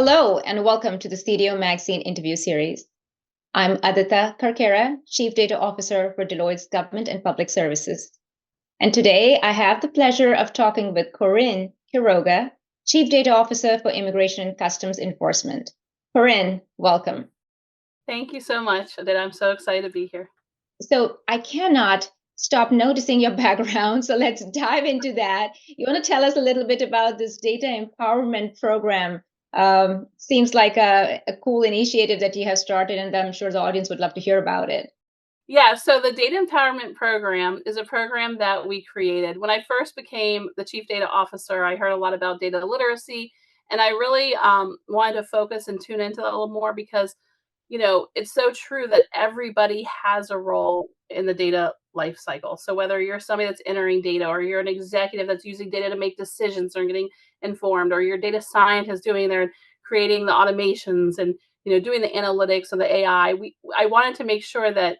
Hello, and welcome to the CDO Magazine interview series. I'm Adita Karkera, Chief Data Officer for Deloitte's Government and Public Services. And today I have the pleasure of talking with Carin Quiroga, Chief Data Officer for Immigration and Customs Enforcement. Carin, welcome. Thank you so much, Adita. I'm so excited to be here. So I cannot stop noticing your background, so let's dive into that. You want to tell us a little bit about this data empowerment program? Seems like a cool initiative that you have started, and I'm sure the audience would love to hear about it. Yeah, so the Data Empowerment Program is a program that we created. When I first became the Chief Data Officer, I heard a lot about data literacy, and I really wanted to focus and tune into that a little more because, it's so true that everybody has a role in the data life cycle. So whether you're somebody that's entering data or you're an executive that's using data to make decisions or getting informed, or you're a data scientist doing their creating the automations and doing the analytics and the AI, I wanted to make sure that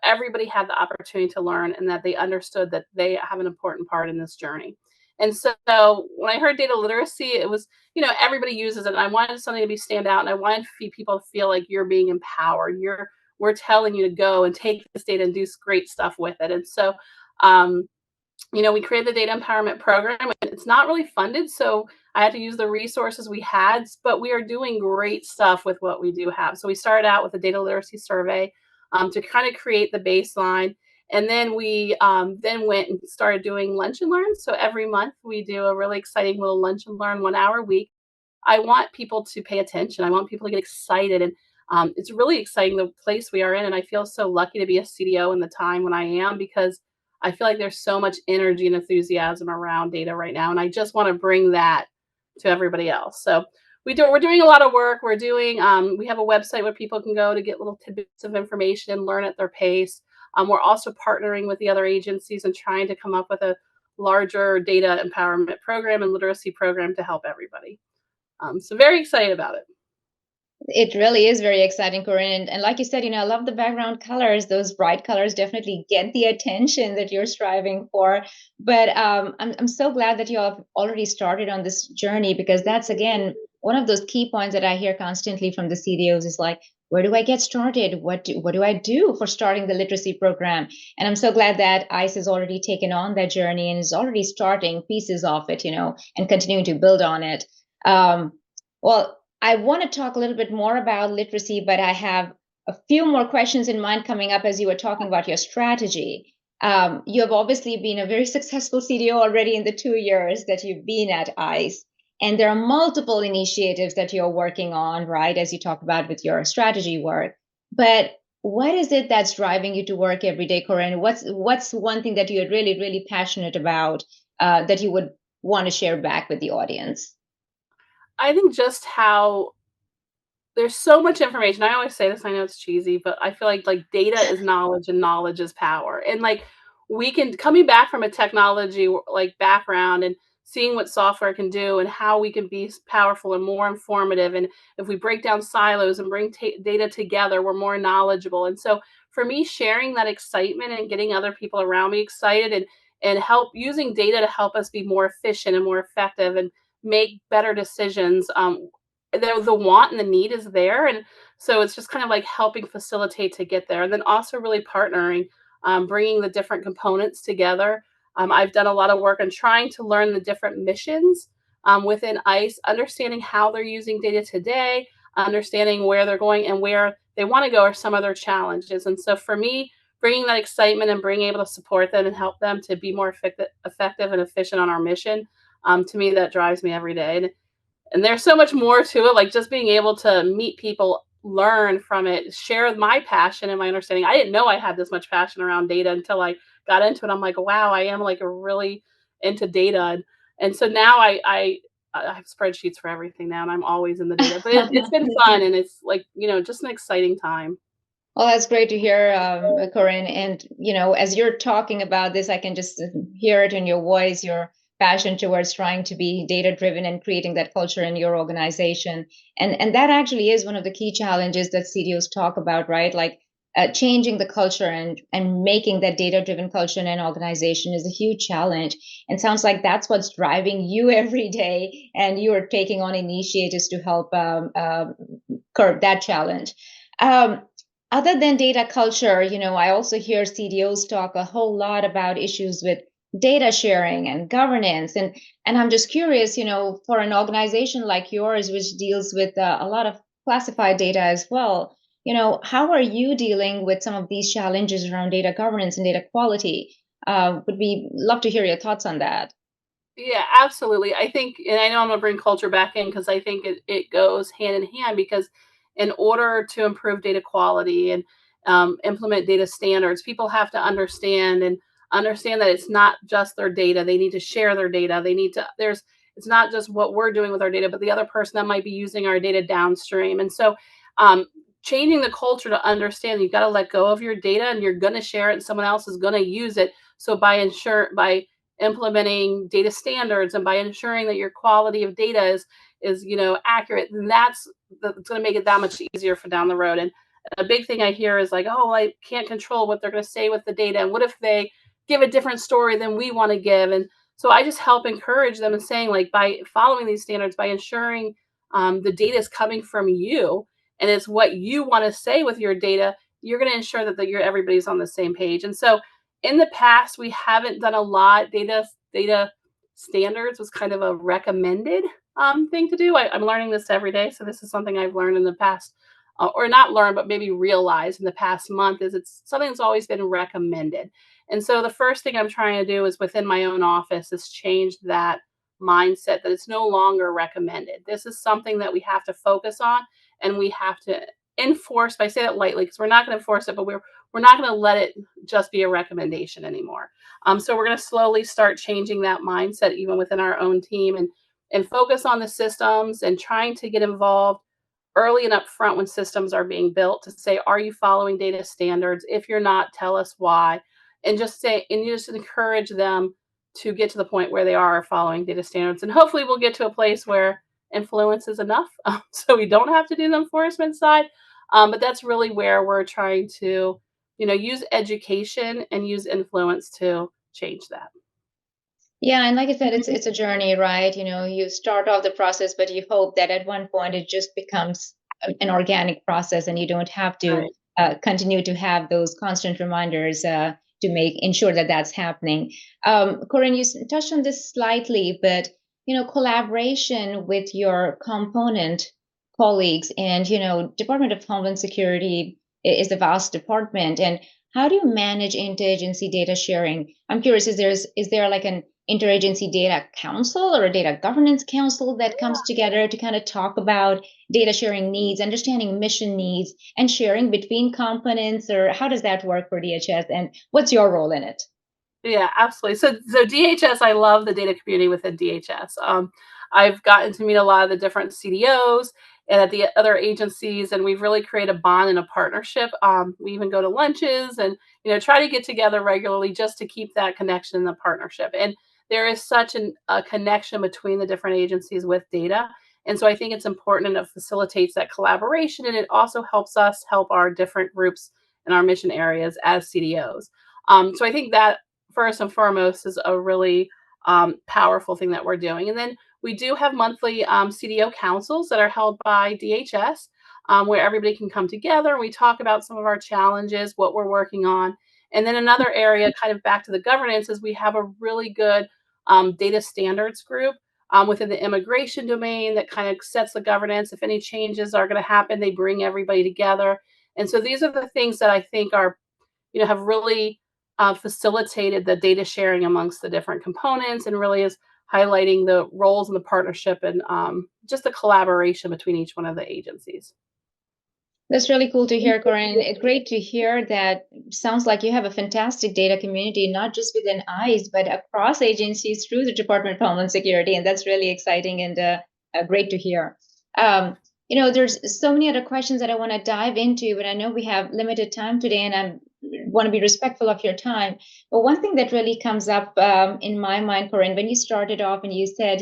everybody had the opportunity to learn and that they understood that they have an important part in this journey. And so when I heard data literacy, it was, everybody uses it. And I wanted something to be stand out, and I wanted people to feel like you're being empowered. We're telling you to go and take this data and do great stuff with it. And so, we created the data empowerment program, and it's not really funded. So I had to use the resources we had, but we are doing great stuff with what we do have. So we started out with a data literacy survey to kind of create the baseline. And then we then went and started doing lunch and learn. So every month we do a really exciting little lunch and learn 1 hour a week. I want people to pay attention. I want people to get excited. And it's really exciting the place we are in. And I feel so lucky to be a CDO in the time when I am, because I feel like there's so much energy and enthusiasm around data right now. And I just want to bring that to everybody else. So we're doing a lot of work. We're doing, we have a website where people can go to get little tidbits of information and learn at their pace. We're also partnering with the other agencies and trying to come up with a larger data empowerment program and literacy program to help everybody. So very excited about it. It really is very exciting, Corinne. And like you said, I love the background colors. Those bright colors definitely get the attention that you're striving for. But I'm so glad that you have already started on this journey, because that's, again, one of those key points that I hear constantly from the CDOs is like, where do I get started? What do I do for starting the literacy program? And I'm so glad that ICE has already taken on that journey and is already starting pieces of it, and continuing to build on it. Well, I want to talk a little bit more about literacy, but I have a few more questions in mind coming up as you were talking about your strategy. You have obviously been a very successful CDO already in the 2 years that you've been at ICE. And there are multiple initiatives that you're working on, right, as you talk about with your strategy work. But what is it that's driving you to work every day, Corinne? What's one thing that you're really, really passionate about that you would want to share back with the audience? I think just how there's so much information. I always say this, I know it's cheesy, but I feel like data is knowledge and knowledge is power. And we can, coming back from a technology background and seeing what software can do and how we can be powerful and more informative. And if we break down silos and bring data together, we're more knowledgeable. And so for me, sharing that excitement and getting other people around me excited and help using data to help us be more efficient and more effective and make better decisions. The want and the need is there, and so it's just kind of like helping facilitate to get there, and then also really partnering, bringing the different components together. I've done a lot of work on trying to learn the different missions within ICE, understanding how they're using data today, understanding where they're going and where they want to go, or some other challenges. And so for me, bringing that excitement and being able to support them and help them to be more effective and efficient on our mission, to me, that drives me every day. And there's so much more to it, like just being able to meet people, learn from it, share my passion and my understanding. I didn't know I had this much passion around data until I got into it. I'm like, wow, I am really into data. And so now I have spreadsheets for everything now, and I'm always in the data. But it's been fun, and it's just an exciting time. Well, that's great to hear, Corinne. And, as you're talking about this, I can just hear it in your voice, your passion towards trying to be data driven and creating that culture in your organization. And that actually is one of the key challenges that CDOs talk about, right? Like, changing the culture and making that data-driven culture in an organization is a huge challenge. And sounds like that's what's driving you every day, and you are taking on initiatives to help curb that challenge. Um, Other than data culture, I also hear CDOs talk a whole lot about issues with data sharing and governance. And I'm just curious, for an organization like yours, which deals with a lot of classified data as well, how are you dealing with some of these challenges around data governance and data quality? Would be love to hear your thoughts on that. Yeah, absolutely. I think, and I know I'm gonna bring culture back in because I think it goes hand in hand because in order to improve data quality and implement data standards, people have to understand that it's not just their data. They need to share their data. They need to, it's not just what we're doing with our data, but the other person that might be using our data downstream. And so, um, changing the culture to understand you've got to let go of your data and you're going to share it and someone else is going to use it. So by implementing data standards and by ensuring that your quality of data is accurate, then that's going to make it that much easier for down the road. And a big thing I hear is like, oh, I can't control what they're going to say with the data, and what if they give a different story than we want to give? And so I just help encourage them and saying, like, by following these standards, by ensuring the data is coming from you and it's what you want to say with your data, you're going to ensure that everybody's on the same page. And so in the past, we haven't done a lot. Data standards was kind of a recommended thing to do. I'm learning this every day, so this is something I've learned in the past, or not learned, but maybe realized in the past month. Is it's something that's always been recommended. And so the first thing I'm trying to do is within my own office is change that mindset that it's no longer recommended. This is something that we have to focus on and we have to enforce. I say that lightly because we're not going to enforce it, but we're not going to let it just be a recommendation anymore. So we're going to slowly start changing that mindset even within our own team and focus on the systems and trying to get involved early and upfront when systems are being built to say, are you following data standards? If you're not, tell us why. And you just encourage them to get to the point where they are following data standards. And hopefully we'll get to a place where influence is enough. So we don't have to do the enforcement side. But that's really where we're trying to, use education and use influence to change that. Yeah, and like I said, it's a journey, right? You start off the process, but you hope that at one point it just becomes an organic process, and you don't have to Right. continue to have those constant reminders to make ensure that that's happening. Corinne, you touched on this slightly, but collaboration with your component colleagues, and Department of Homeland Security is a vast department, and how do you manage interagency data sharing? I'm curious, is there like an interagency data council or a data governance council that comes together to kind of talk about data sharing needs, understanding mission needs, and sharing between components? Or how does that work for DHS? And what's your role in it? Yeah, absolutely. So DHS, I love the data community within DHS. I've gotten to meet a lot of the different CDOs and at the other agencies, and we've really created a bond and a partnership. We even go to lunches and try to get together regularly just to keep that connection and the partnership. And there is such a connection between the different agencies with data, and so I think it's important and it facilitates that collaboration, and it also helps us help our different groups in our mission areas as CDOs. So I think that first and foremost is a really powerful thing that we're doing. And then we do have monthly CDO councils that are held by DHS, where everybody can come together and we talk about some of our challenges, what we're working on. And then another area, kind of back to the governance, is we have a really good data standards group within the immigration domain that kind of sets the governance. If any changes are going to happen, they bring everybody together. And so these are the things that I think are have really facilitated the data sharing amongst the different components and really is highlighting the roles and the partnership and just the collaboration between each one of the agencies. That's really cool to hear, Corinne. It's great to hear that. Sounds like you have a fantastic data community, not just within ICE, but across agencies through the Department of Homeland Security. And that's really exciting and great to hear. There's so many other questions that I want to dive into, but I know we have limited time today and I want to be respectful of your time. But one thing that really comes up in my mind, Corinne, when you started off and you said,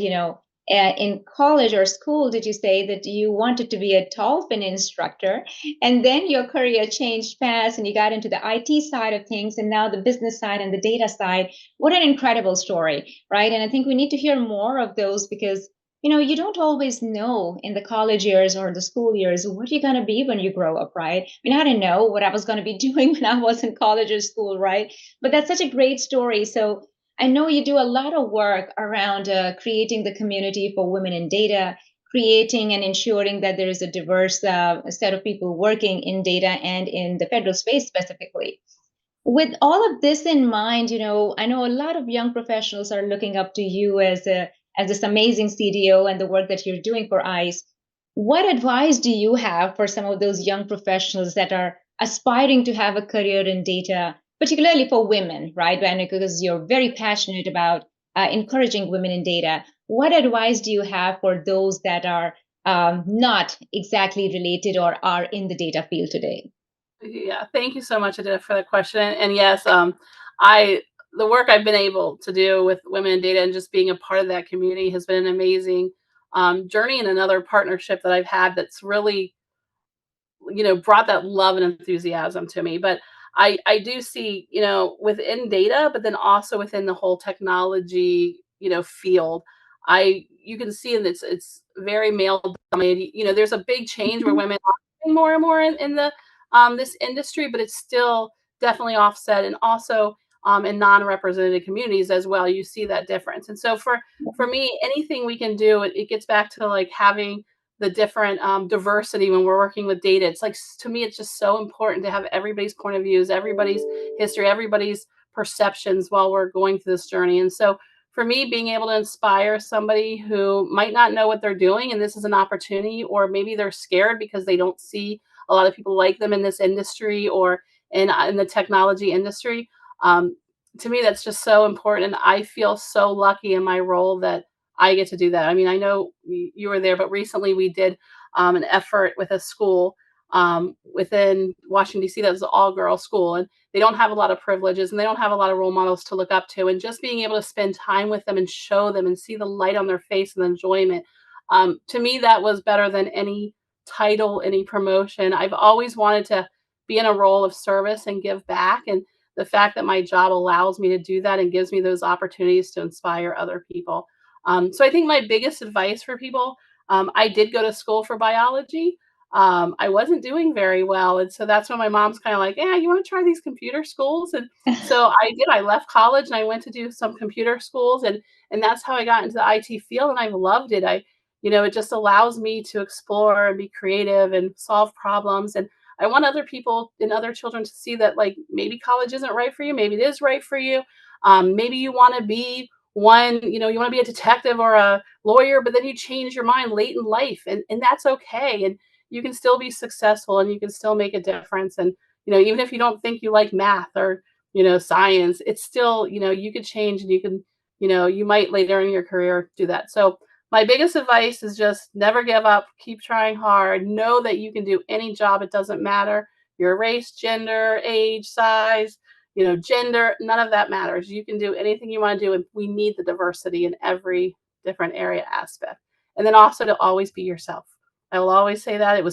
in college or school did you say that you wanted to be a dolphin instructor, and then your career changed fast and you got into the IT side of things and now the business side and the data side? What an incredible story, right? And I think we need to hear more of those because you don't always know in the college years or the school years what you're going to be when you grow up, right? I mean, I didn't know what I was going to be doing when I was in college or school, right? But that's such a great story. So I know you do a lot of work around creating the community for women in data, creating and ensuring that there is a diverse set of people working in data and in the federal space specifically. With all of this in mind, I know a lot of young professionals are looking up to you as this amazing CDO and the work that you're doing for ICE. What advice do you have for some of those young professionals that are aspiring to have a career in data, particularly for women, right? And because you're very passionate about encouraging women in data. What advice do you have for those that are not exactly related or are in the data field today? Yeah, thank you so much, Adita, for the question. And yes, I the work I've been able to do with women in data and just being a part of that community has been an amazing journey and another partnership that I've had that's really brought that love and enthusiasm to me. But I do see, within data, but then also within the whole technology, field, I you can see, and it's very male dominated. There's a big change where women are getting more and more in the this industry, but it's still definitely offset, and also in non-represented communities as well. You see that difference. And so for me, anything we can do, it gets back to like having the different diversity when we're working with data. It's like, to me, it's just so important to have everybody's point of views, everybody's history, everybody's perceptions while we're going through this journey. And so for me, being able to inspire somebody who might not know what they're doing, and this is an opportunity, or maybe they're scared because they don't see a lot of people like them in this industry or in the technology industry. Um, to me, that's just so important. And I feel so lucky in my role that I get to do that. I mean, I know you were there, but recently we did an effort with a school within Washington, D.C. that was an all girl school. And they don't have a lot of privileges and they don't have a lot of role models to look up to. And just being able to spend time with them and show them and see the light on their face and the enjoyment, to me, that was better than any title, any promotion. I've always wanted to be in a role of service and give back. And the fact that my job allows me to do that and gives me those opportunities to inspire other people. So I think my biggest advice for people, I did go to school for biology. I wasn't doing very well. And so that's when my mom's kind of like, yeah, you want to try these computer schools? And so I did. I left college and I went to do some computer schools. And that's how I got into the IT field. And I've loved it. It just allows me to explore and be creative and solve problems. And I want other people and other children to see that, like, maybe college isn't right for you. Maybe it is right for you. Maybe you want to be you want to be a detective or a lawyer, but then you change your mind late in life, and that's okay. And you can still be successful and you can still make a difference. And, even if you don't think you like math or, science, it's still, you could change and you can, you might later in your career do that. So my biggest advice is just never give up, keep trying hard, know that you can do any job. It doesn't matter your race, gender, age, size, gender, none of that matters. You can do anything you want to do, and we need the diversity in every different area aspect. And then also to always be yourself. I will always say that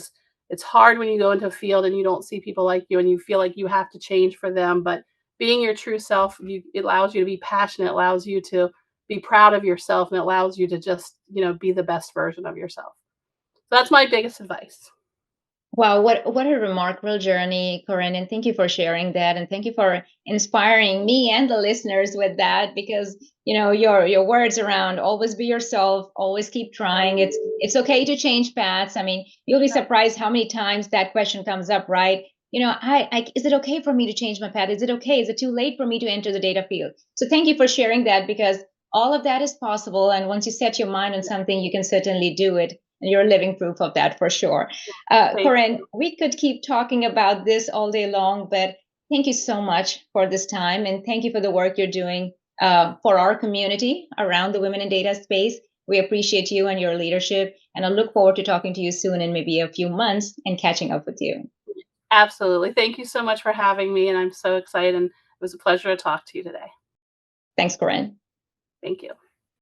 it's hard when you go into a field and you don't see people like you and you feel like you have to change for them, but being your true self, it allows you to be passionate, allows you to be proud of yourself, and it allows you to just, be the best version of yourself. So that's my biggest advice. Wow, what a remarkable journey, Corinne, and thank you for sharing that, and thank you for inspiring me and the listeners with that. Because your words around always be yourself, always keep trying. It's okay to change paths. I mean, you'll be surprised how many times that question comes up, right? Is it okay for me to change my path? Is it okay? Is it too late for me to enter the data field? So thank you for sharing that, because all of that is possible, and once you set your mind on something, you can certainly do it. And you're living proof of that for sure. Thank Corinne, you. we could keep talking about this all day long, but thank you so much for this time. And thank you for the work you're doing for our community around the women in data space. We appreciate you and your leadership. And I look forward to talking to you soon in maybe a few months and catching up with you. Absolutely. Thank you so much for having me. And I'm so excited. And it was a pleasure to talk to you today. Thanks, Corinne. Thank you.